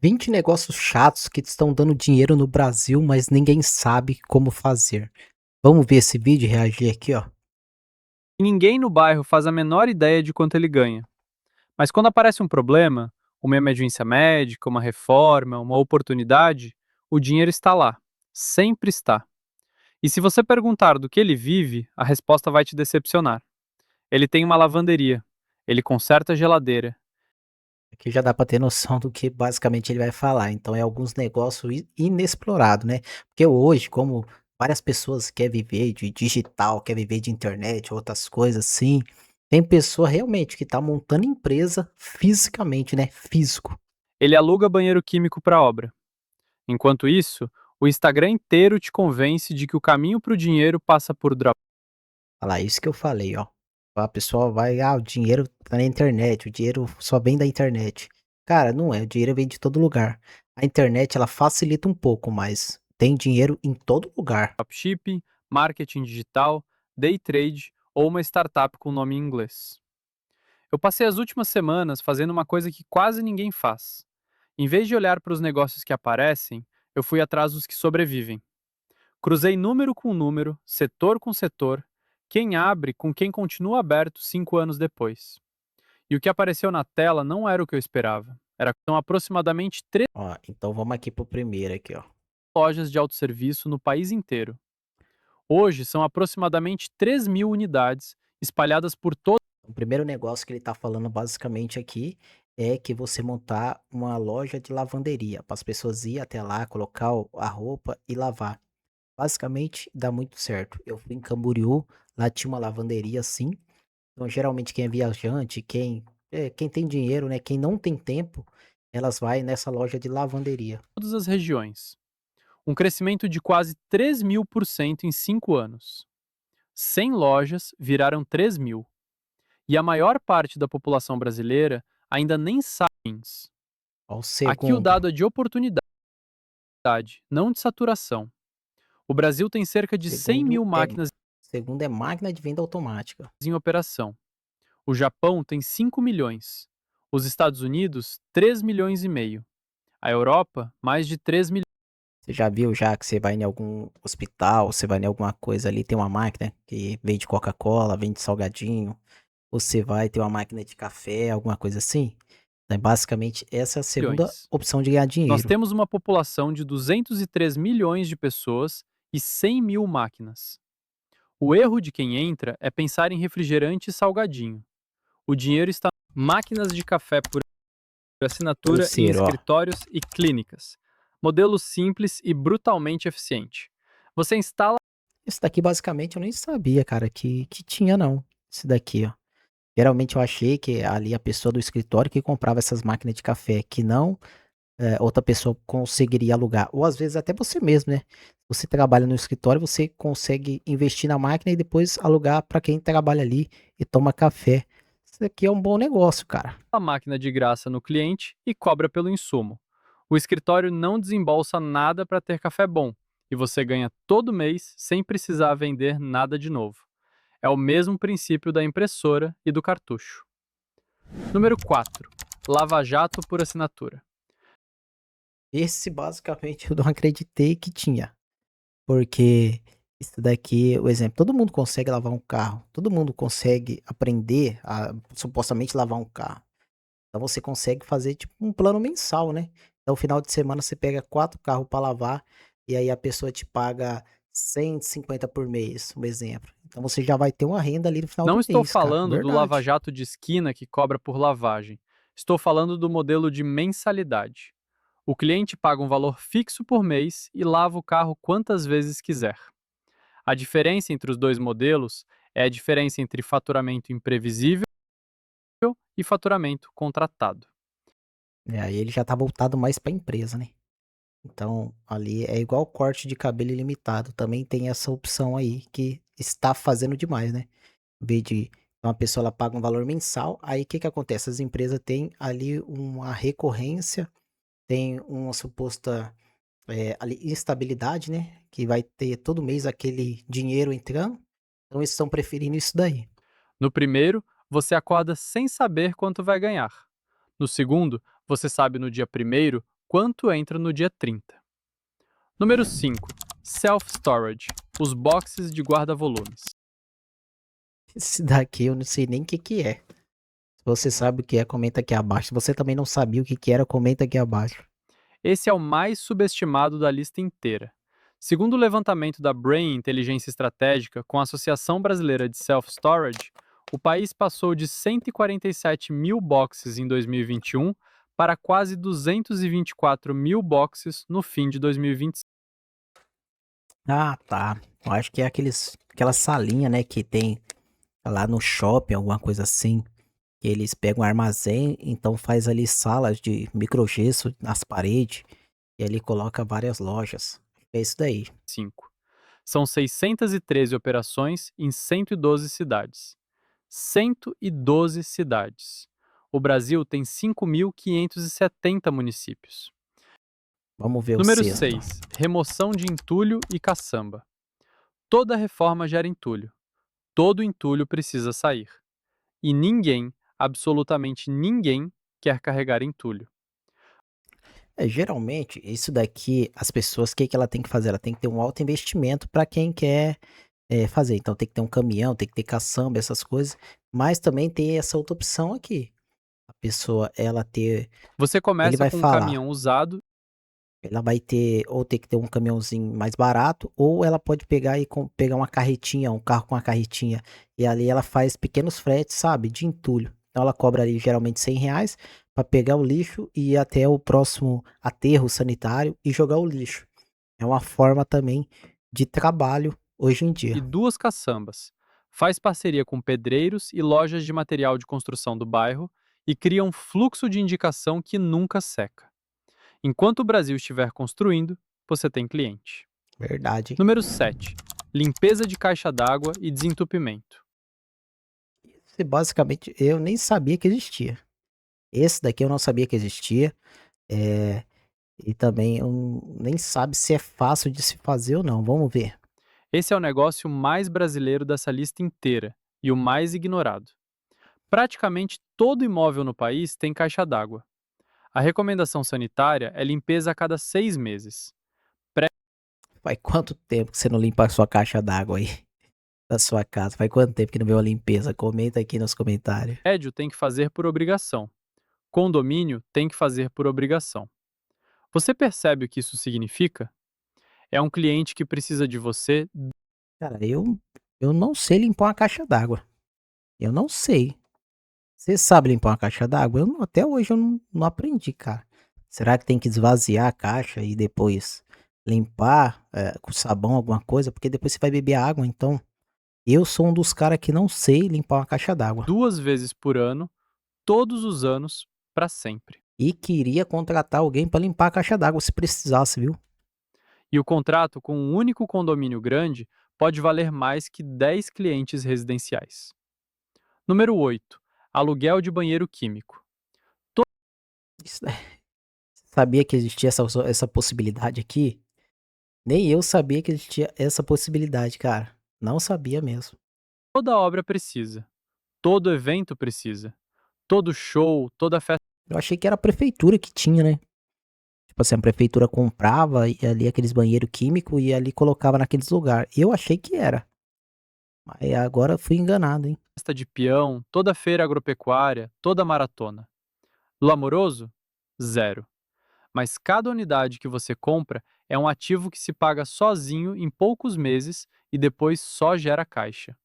20 negócios chatos que estão dando dinheiro no Brasil, mas ninguém sabe como fazer. Vamos ver esse vídeo e reagir aqui, ó. Ninguém no bairro faz a menor ideia de quanto ele ganha. Mas quando aparece um problema, uma emergência médica, uma reforma, uma oportunidade, o dinheiro está lá. Sempre está. E se você perguntar do que ele vive, a resposta vai te decepcionar. Ele tem uma lavanderia. Ele conserta a geladeira. Aqui já dá para ter noção do que basicamente ele vai falar. Então é alguns negócios inexplorados, né? Porque hoje, como várias pessoas querem viver de digital, quer viver de internet, outras coisas assim, tem pessoa realmente que tá montando empresa fisicamente, né? Físico. Ele aluga banheiro químico para obra. Enquanto isso, o Instagram inteiro te convence de que o caminho para o dinheiro passa por Olha lá, isso que eu falei, ó. A pessoa vai, o dinheiro tá na internet, o dinheiro só vem da internet. Cara, não é, o dinheiro vem de todo lugar. A internet, ela facilita um pouco, mas tem dinheiro em todo lugar. dropshipping, marketing digital, day trade ou uma startup com nome em inglês. Eu passei as últimas semanas fazendo uma coisa que quase ninguém faz. Em vez de olhar para os negócios que aparecem, eu fui atrás dos que sobrevivem. Cruzei número com número, setor com setor, quem abre com quem continua aberto 5 anos depois. E o que apareceu na tela não era o que eu esperava. São aproximadamente três Ó, então vamos aqui pro primeiro aqui, ó. lojas de autosserviço no país inteiro. Hoje são aproximadamente 3.000 unidades espalhadas por todo. O primeiro negócio que ele tá falando basicamente aqui é que você montar uma loja de lavanderia, para as pessoas ir até lá, colocar a roupa e lavar. Basicamente dá muito certo. Eu fui em Camboriú, lá tinha uma lavanderia assim. Então, geralmente quem é viajante, quem tem dinheiro, né, quem não tem tempo, elas vai nessa loja de lavanderia. Todas as regiões. Um crescimento de quase 3.000% em 5 anos. 100 lojas viraram 3.000. E a maior parte da população brasileira ainda nem sabe. Ó, o Aqui o segundo. dado é de oportunidade, não de saturação. O Brasil tem cerca de 100 Segundo mil é máquinas segundo é máquina de venda automática. em operação. O Japão tem 5 milhões. Os Estados Unidos, 3 milhões e meio. A Europa, mais de 3 milhões. Você já viu já que você vai em algum hospital, você vai em alguma coisa ali, tem uma máquina que vende Coca-Cola, vende salgadinho, você vai ter uma máquina de café, alguma coisa assim? É basicamente essa é a segunda opção de ganhar Nós dinheiro. temos uma população de 203 milhões de pessoas e 100 mil máquinas. O erro de quem entra é pensar em refrigerante e salgadinho. O dinheiro está em máquinas de café por assinatura em Terceiro, ó. escritórios e clínicas. Modelo simples e brutalmente eficiente. Você instala Esse daqui basicamente eu nem sabia, cara, que tinha não. Esse daqui, ó. Geralmente eu achei que ali a pessoa do escritório que comprava essas máquinas de café, que não outra pessoa conseguiria alugar. Ou às vezes até você mesmo, né? Você trabalha no escritório, você consegue investir na máquina e depois alugar para quem trabalha ali e toma café. Isso aqui é um bom negócio, cara. a máquina de graça no cliente e cobra pelo insumo. O escritório não desembolsa nada para ter café bom e você ganha todo mês sem precisar vender nada de novo. É o mesmo princípio da impressora e do cartucho. Número 4. Lava Jato por assinatura. Esse basicamente eu não acreditei que tinha. Porque isso daqui, o exemplo, todo mundo consegue lavar um carro, todo mundo consegue aprender a supostamente lavar um carro. Então você consegue fazer tipo um plano mensal, né? Então, final de semana você pega 4 carros para lavar e aí a pessoa te paga 150 por mês, um exemplo. Então você já vai ter uma renda ali no final Não do estou mês, cara. falando do Lava Verdade. Jato de esquina que cobra por lavagem. Estou falando do modelo de mensalidade. O cliente paga um valor fixo por mês e lava o carro quantas vezes quiser. A diferença entre os dois modelos é a diferença entre faturamento imprevisível e faturamento contratado. Aí ele já tá voltado mais para empresa, né? Então, ali é igual corte de cabelo ilimitado. Também tem essa opção aí que está fazendo demais, né? Em vez de uma pessoa ela paga um valor mensal, aí o que que acontece? As empresas têm ali uma recorrência, tem uma suposta ali instabilidade, né? Que vai ter todo mês aquele dinheiro entrando. Então eles estão preferindo isso daí. No primeiro, você acorda sem saber quanto vai ganhar. No segundo, você sabe no dia primeiro quanto entra no dia 30. Número 5. Self-storage, os boxes de guarda-volumes. Esse daqui eu não sei nem o que que é. Se você sabe o que é, comenta aqui abaixo. Se você também não sabia o que que era, comenta aqui abaixo. Esse é o mais subestimado da lista inteira. Segundo o levantamento da Brain Inteligência Estratégica com a Associação Brasileira de Self-Storage, o país passou de 147 mil boxes em 2021 para quase 224 mil boxes no fim de 2025. Ah, tá. Eu acho que é aquela salinha, né, que tem lá no shopping, alguma coisa assim. Que eles pegam um armazém, então faz ali salas de microgesso nas paredes. E ali coloca várias lojas. É isso daí. São 613 operações em 112 cidades. 112 cidades. O Brasil tem 5.570 municípios. Vamos ver o Número sexto. 6. Remoção de entulho e caçamba. Toda reforma gera entulho. Todo entulho precisa sair. E ninguém, absolutamente ninguém, quer carregar entulho. É, geralmente, isso daqui, as pessoas, o que que ela tem que fazer? Ela tem que ter um alto investimento para quem quer fazer. Então tem que ter um caminhão, tem que ter caçamba, essas coisas. Mas também tem essa outra opção aqui. A pessoa, ela ter. Você Ele começa vai com um falar. caminhão usado. Ela vai ter, ou ter que ter um caminhãozinho mais barato, ou ela pode pegar e pegar uma carretinha, um carro com uma carretinha, e ali ela faz pequenos fretes, sabe, de entulho. Então ela cobra ali geralmente R$ 100 para pegar o lixo e ir até o próximo aterro sanitário e jogar o lixo. É uma forma também de trabalho hoje em E dia. 2 caçambas. Faz parceria com pedreiros e lojas de material de construção do bairro e cria um fluxo de indicação que nunca seca. Enquanto o Brasil estiver construindo, você tem cliente. Verdade. Número 7. Limpeza de caixa d'água e desentupimento. Esse basicamente eu nem sabia que existia. Esse daqui eu não sabia que existia. É, e também eu nem sabe se é fácil de se fazer ou não. Vamos ver. Esse é o negócio mais brasileiro dessa lista inteira e o mais ignorado. Praticamente todo imóvel no país tem caixa d'água. A recomendação sanitária é limpeza a cada 6 meses. Faz quanto tempo que você não limpa a sua caixa d'água aí da sua casa? Faz quanto tempo que não vê uma limpeza? Comenta aqui nos comentários. Prédio tem que fazer por obrigação. Condomínio tem que fazer por obrigação. Você percebe o que isso significa? É um cliente que precisa de você. Cara, eu não sei limpar uma caixa d'água. Eu não sei. Você sabe limpar uma caixa d'água? Até hoje eu não aprendi, cara. Será que tem que esvaziar a caixa e depois limpar com sabão, alguma coisa? Porque depois você vai beber água. Então, eu sou um dos caras que não sei limpar uma caixa d'água. 2 vezes por ano, todos os anos, para sempre. E queria contratar alguém para limpar a caixa d'água se precisasse, viu? E o contrato com um único condomínio grande pode valer mais que 10 clientes residenciais. Número 8. Aluguel de banheiro químico. Isso, sabia que existia essa possibilidade aqui? Nem eu sabia que existia essa possibilidade, cara. Não sabia mesmo. Toda obra precisa. Todo evento precisa. Todo show, toda festa. Eu achei que era a prefeitura que tinha, né? Tipo assim, a prefeitura comprava e ali aqueles banheiro químico e ali colocava naqueles lugares. Eu achei que era. Mas agora eu fui enganado, hein? Festa de peão, toda feira agropecuária, toda maratona. Do amoroso? Zero. Mas cada unidade que você compra é um ativo que se paga sozinho em poucos meses e depois só gera caixa.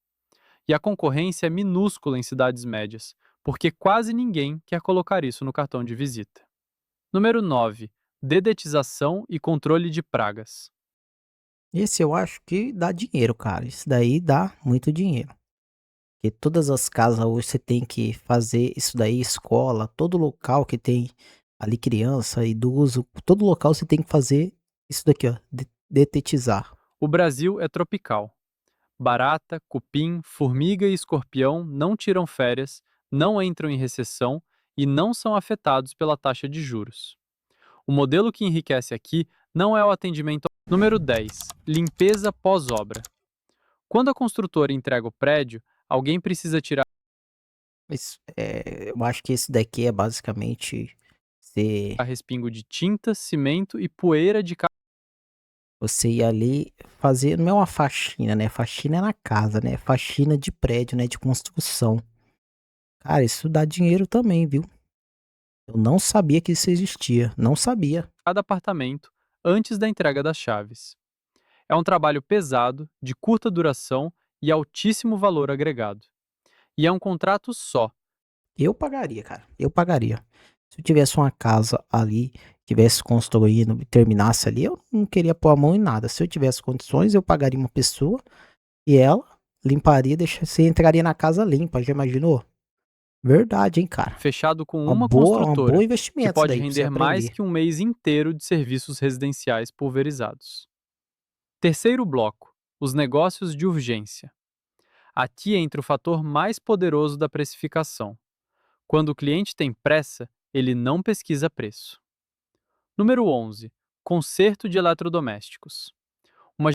E a concorrência é minúscula em cidades médias, porque quase ninguém quer colocar isso no cartão de visita. Número 9. Dedetização e controle de pragas. Esse eu acho que dá dinheiro, cara. Isso daí dá muito dinheiro. Porque todas as casas hoje você tem que fazer isso daí, escola, todo local que tem ali criança, idoso, todo local você tem que fazer isso daqui, ó, detetizar. O Brasil é tropical. Barata, cupim, formiga e escorpião não tiram férias, não entram em recessão e não são afetados pela taxa de juros. O modelo que enriquece aqui não é o atendimento. Número 10. Limpeza pós-obra. Quando a construtora entrega o prédio, alguém precisa tirar. Mas eu acho que esse daqui é basicamente Você respingo de tinta, cimento e poeira de você ia ali fazer não é uma faxina, né, faxina é na casa, né, faxina de prédio, né, de construção. Cara, isso dá dinheiro também, viu. Eu não sabia que isso existia, não sabia. cada apartamento antes da entrega das chaves. É um trabalho pesado, de curta duração e altíssimo valor agregado. E é um contrato só. Eu pagaria, cara, eu pagaria. Se eu tivesse uma casa ali, tivesse construindo e terminasse ali, eu não queria pôr a mão em nada. Se eu tivesse condições, eu pagaria uma pessoa e ela limparia, você entraria na casa limpa, já imaginou? Verdade, hein, cara. Fechado com Uma uma boa um bom construtora, que investimento isso pode daí pra você render mais aprender. que um mês inteiro de serviços residenciais pulverizados. Terceiro bloco: os negócios de urgência. Aqui entra o fator mais poderoso da precificação. Quando o cliente tem pressa, ele não pesquisa preço. Número 11. Conserto de eletrodomésticos. Uma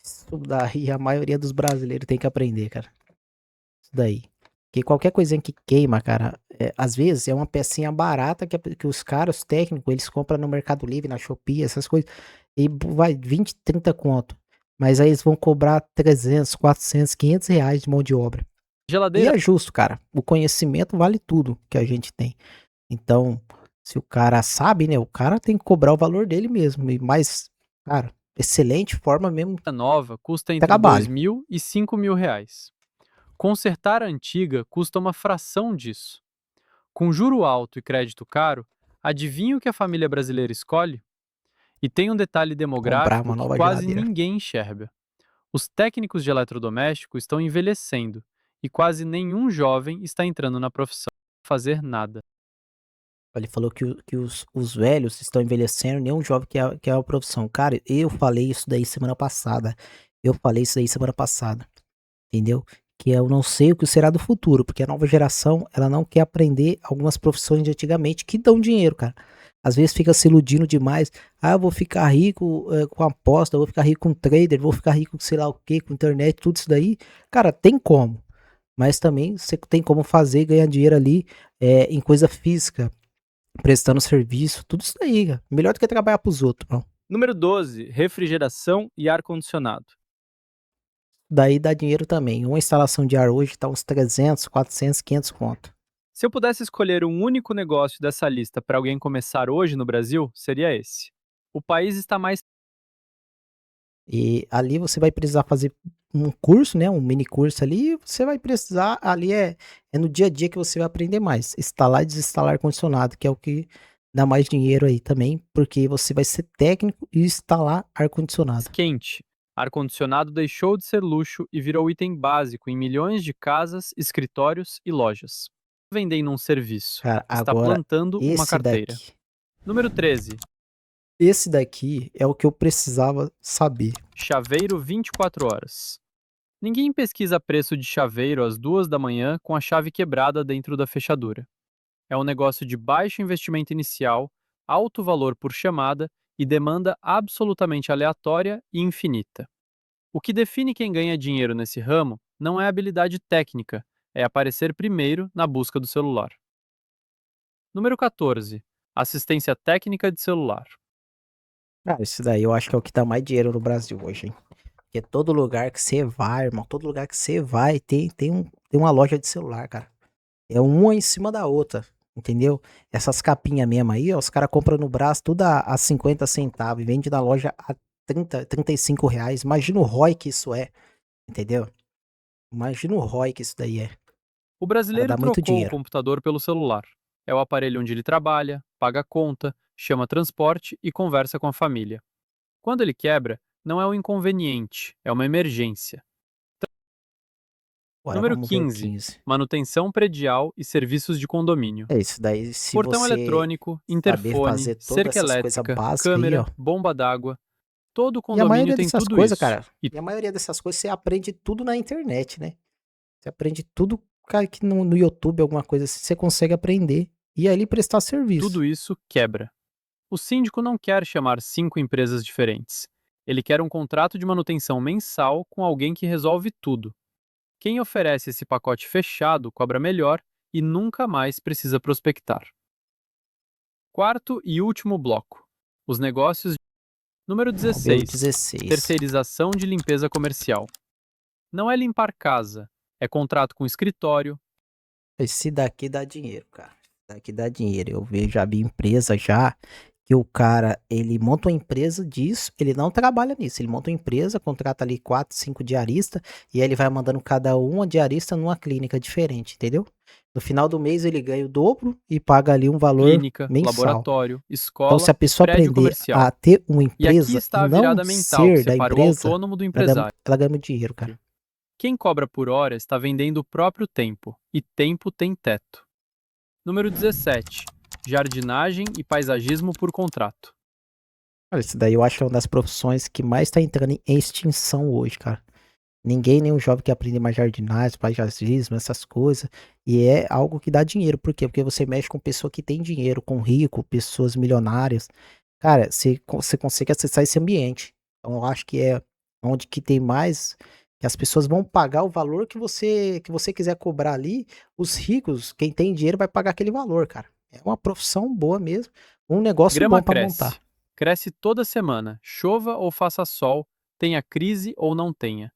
Isso daí a maioria dos brasileiros tem que aprender, cara. Isso daí. Porque qualquer coisinha que queima, cara, às vezes é uma pecinha barata que os caras, os técnicos, eles compram no Mercado Livre, na Shopee, essas coisas, e vai 20, 30 conto. Mas aí eles vão cobrar 300, 400, 500 reais de mão de obra. E geladeira é justo, cara. O conhecimento vale tudo que a gente tem. Então, se o cara sabe, né, o cara tem que cobrar o valor dele mesmo. E mais, cara, excelente forma mesmo nova custa entre trabalho. 2.000 e 5.000 reais. Consertar a antiga custa uma fração disso. Com juro alto e crédito caro, adivinha o que a família brasileira escolhe? E tem um detalhe Comprar demográfico uma que nova quase geladeira. ninguém enxerga. Os técnicos de eletrodoméstico estão envelhecendo e quase nenhum jovem está entrando na profissão sem fazer nada. Ele falou que os velhos estão envelhecendo, nenhum jovem quer a profissão. Cara, eu falei isso daí semana passada. Eu falei isso daí semana passada, entendeu? Que eu não sei o que será do futuro, porque a nova geração, ela não quer aprender algumas profissões de antigamente que dão dinheiro, cara. Às vezes fica se iludindo demais. Ah, eu vou ficar rico com aposta, eu vou ficar rico com trader, vou ficar rico com sei lá o que, com internet, tudo isso daí. Cara, tem como. Mas também você tem como fazer e ganhar dinheiro ali em coisa física, prestando serviço, tudo isso daí, cara. Melhor do que trabalhar pros outros, não. Número 12. Refrigeração e ar-condicionado. Daí dá dinheiro também. Uma instalação de ar hoje tá uns 300, 400, 500 conto. Se eu pudesse escolher um único negócio dessa lista para alguém começar hoje no Brasil, seria esse. O país está mais E ali você vai precisar fazer um curso, né, um mini curso ali, e você vai precisar, ali é no dia a dia que você vai aprender mais. Instalar e desinstalar ar-condicionado, que é o que dá mais dinheiro aí também, porque você vai ser técnico e instalar ar-condicionado. quente. Ar-condicionado deixou de ser luxo e virou item básico em milhões de casas, escritórios e lojas. Vendendo um serviço. Cara, Está agora plantando uma esse carteira. daqui, Número 13. esse daqui é o que eu precisava saber. Chaveiro 24 horas. Ninguém pesquisa preço de chaveiro às 2 da manhã com a chave quebrada dentro da fechadura. É um negócio de baixo investimento inicial, alto valor por chamada e demanda absolutamente aleatória e infinita. O que define quem ganha dinheiro nesse ramo não é habilidade técnica, é aparecer primeiro na busca do celular. Número 14. Assistência técnica de celular. Cara, isso daí eu acho que é o que dá mais dinheiro no Brasil hoje, hein? Porque todo lugar que você vai, irmão, todo lugar que você vai tem uma loja de celular, cara. É uma em cima da outra, entendeu? Essas capinhas mesmo aí, ó, os caras compram no braço tudo a 50 centavos e vende na loja a 30, 35 reais. Imagina o ROI que isso é, entendeu? Imagina o ROI que isso daí é. O Cara, brasileiro dá muito trocou o dinheiro. computador pelo celular. É o aparelho onde ele trabalha, paga conta, chama transporte e conversa com a família. Quando ele quebra, não é um inconveniente, é uma emergência. Agora Número vamos ver o 15. 15. Manutenção predial e serviços de condomínio. É isso daí, se Portão você eletrônico, saber interfone, fazer todas cerca essas coisas elétrica, básicas aí, ó. câmera, bomba d'água. Todo E a condomínio maioria tem dessas tudo coisas, isso. cara, E e a maioria dessas coisas você aprende tudo na internet, né? Você aprende tudo, cara, que no YouTube, alguma coisa assim, você consegue aprender e ali prestar serviço. tudo isso quebra. O síndico não quer chamar 5 empresas diferentes. Ele quer um contrato de manutenção mensal com alguém que resolve tudo. Quem oferece esse pacote fechado cobra melhor e nunca mais precisa prospectar. Quarto e último bloco: os negócios. Número Vamos ver o 16. 16. Terceirização de limpeza comercial. Não é limpar casa, é contrato com escritório. Esse daqui dá dinheiro, cara. Esse daqui dá dinheiro. Eu vejo, já vi empresa já que o cara, ele monta uma empresa disso, ele não trabalha nisso, ele monta uma empresa, contrata ali 4, 5 diaristas e aí ele vai mandando cada uma diarista numa clínica diferente, entendeu? No final do mês ele ganha o dobro e paga ali um valor Clínica, mensal. laboratório, Então, se escola, a pessoa prédio aprender comercial. a ter uma E aqui empresa e está a não virada mental que ser da separa o empresa, autônomo do ela, empresário. ela ganha muito dinheiro, cara. Quem cobra por hora está vendendo o próprio tempo, e tempo tem teto. Número 17. Jardinagem e paisagismo por contrato. Cara, isso daí eu acho que é uma das profissões que mais tá entrando em extinção hoje, cara. Ninguém, nenhum jovem que aprende mais jardinagem, paisagismo, essas coisas. E é algo que dá dinheiro. Por quê? Porque você mexe com pessoa que tem dinheiro, com rico, pessoas milionárias. Cara, você consegue acessar esse ambiente. Então eu acho que é onde que tem mais, que as pessoas vão pagar o valor que você quiser cobrar ali. Os ricos, quem tem dinheiro, vai pagar aquele valor, cara. É uma profissão boa mesmo, um negócio Grama bom pra montar. cresce. Cresce toda semana, chova ou faça sol, tenha crise ou não tenha.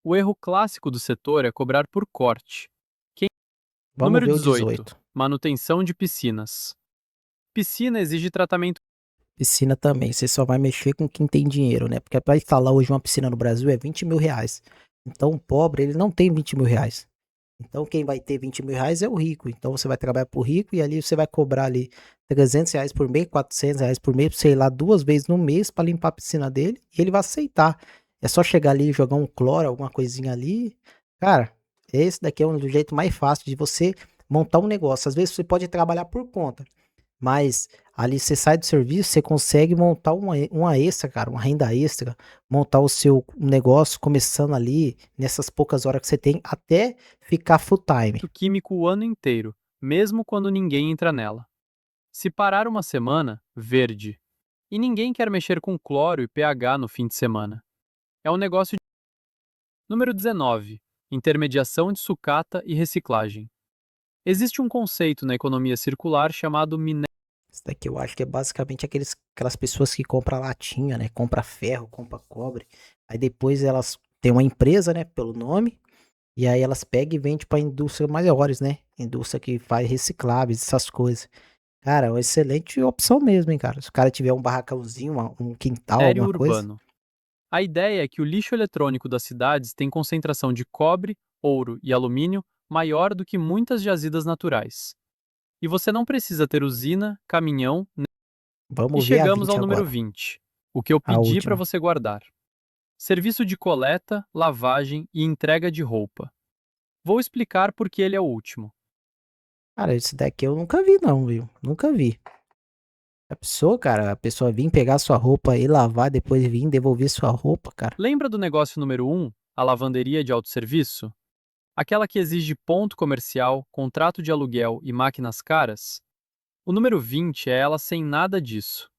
O erro clássico do setor é cobrar por corte. Quem- Vamos Número ver o 18. 18. Manutenção de piscinas. Piscina exige tratamento. Piscina também, você só vai mexer com quem tem dinheiro, né? Porque para instalar hoje uma piscina no Brasil é 20 mil reais. Então o pobre, ele não tem 20 mil reais. Então quem vai ter 20 mil reais é o rico. Então você vai trabalhar pro rico e ali você vai cobrar ali 300 reais por mês, 400 reais por mês, sei lá, 2 vezes no mês para limpar a piscina dele. E ele vai aceitar. É só chegar ali e jogar um cloro, alguma coisinha ali. Cara, esse daqui é um do jeito mais fácil de você montar um negócio. Às vezes você pode trabalhar por conta. Mas ali você sai do serviço, você consegue montar uma extra, cara, uma renda extra, montar o seu negócio começando ali nessas poucas horas que você tem até ficar full time. Químico o ano inteiro, mesmo quando ninguém entra nela. Se parar uma semana, verde. E ninguém quer mexer com cloro e pH no fim de semana. É um negócio. Número 19. Intermediação de sucata e reciclagem. Existe um conceito na economia circular chamado minério. Isso daqui eu acho que é basicamente aquelas pessoas que compram latinha, né? Compra ferro, compra cobre. Aí depois elas têm uma empresa, né? Pelo nome. E aí elas pegam e vendem para indústrias maiores, né? Indústria que faz recicláveis, essas coisas. Cara, é uma excelente opção mesmo, hein, cara. Se o cara tiver um barracãozinho, um quintal, alguma coisa. Urbano. A ideia é que o lixo eletrônico das cidades tem concentração de cobre, ouro e alumínio maior do que muitas jazidas naturais. E você não precisa ter usina, caminhão. E Vamos ver a chegamos ao 20 número agora. 20. O que eu A pedi para última. você guardar. Serviço de coleta, lavagem e entrega de roupa. Vou explicar por que ele é o último. Cara, esse daqui eu nunca vi, não, viu? Nunca vi. A pessoa, cara, a pessoa vir pegar sua roupa e lavar, depois vir devolver sua roupa, cara. Lembra do negócio número 1, a lavanderia de autosserviço? Aquela que exige ponto comercial, contrato de aluguel e máquinas caras? O número 20 é ela sem nada disso.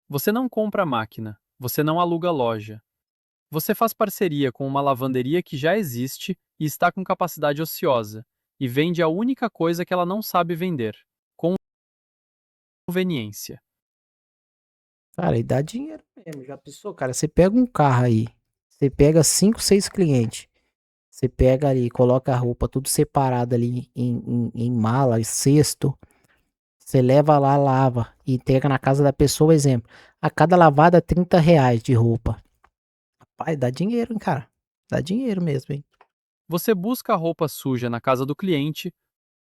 Você não compra a máquina, você não aluga a loja. Você faz parceria com uma lavanderia que já existe e está com capacidade ociosa, e vende a única coisa que ela não sabe vender: conveniência. Cara, e dá dinheiro mesmo. Já pensou, cara? Você pega um carro aí, você pega 5, 6 clientes. Você pega ali, coloca a roupa tudo separado ali em mala, em cesto. Você leva lá, lava e entrega na casa da pessoa, exemplo. A cada lavada, 30 reais de roupa. Rapaz, dá dinheiro, hein, cara. Dá dinheiro mesmo, hein. Você busca a roupa suja na casa do cliente.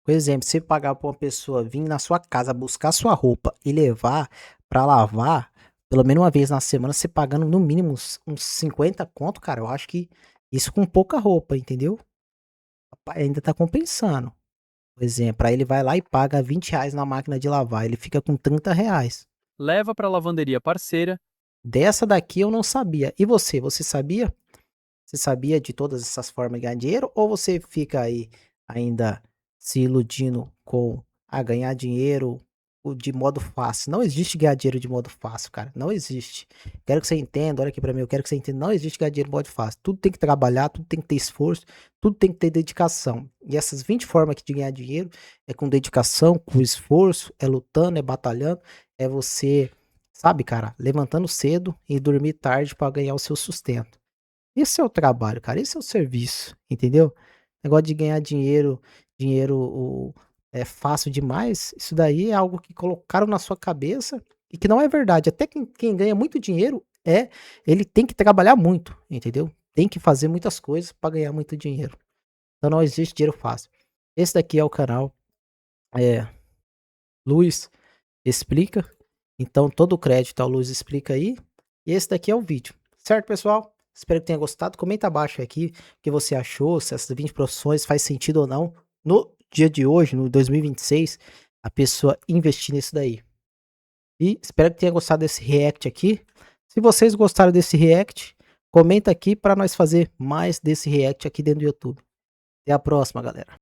Por exemplo, você pagar pra uma pessoa vir na sua casa buscar sua roupa e levar pra lavar, pelo menos uma vez na semana, você pagando no mínimo uns 50 conto, cara, eu acho que isso com pouca roupa, entendeu? Rapaz, ainda tá compensando. Por exemplo, aí ele vai lá e paga 20 reais na máquina de lavar, ele fica com 30 reais. Leva para a lavanderia parceira. Dessa daqui eu não sabia. E você, você sabia? Você sabia de todas essas formas de ganhar dinheiro? Ou você fica aí ainda se iludindo com ganhar dinheiro? de modo fácil. Não existe ganhar dinheiro de modo fácil, cara. Não existe. Quero que você entenda, olha aqui pra mim, eu quero que você entenda. Não existe ganhar dinheiro de modo fácil. Tudo tem que trabalhar, tudo tem que ter esforço, tudo tem que ter dedicação. E essas 20 formas aqui de ganhar dinheiro é com dedicação, com esforço, é lutando, é batalhando, é você, sabe, cara, levantando cedo e dormir tarde pra ganhar o seu sustento. Esse é o trabalho, cara, esse é o serviço, entendeu? Negócio de ganhar dinheiro é fácil demais, isso daí é algo que colocaram na sua cabeça e que não é verdade. Até quem ganha muito dinheiro ele tem que trabalhar muito, entendeu? Tem que fazer muitas coisas para ganhar muito dinheiro. Então não existe dinheiro fácil. Esse daqui é o canal, é, Luiz Explica. Então todo o crédito ao Luiz Explica aí. E esse daqui é o vídeo. Certo, pessoal? Espero que tenha gostado. Comenta abaixo aqui o que você achou, se essas 20 profissões faz sentido ou não. No dia de hoje, no 2026, a pessoa investir nisso daí. E espero que tenha gostado desse react aqui. Se vocês gostaram desse react, comenta aqui para nós fazer mais desse react aqui dentro do YouTube. Até a próxima, galera.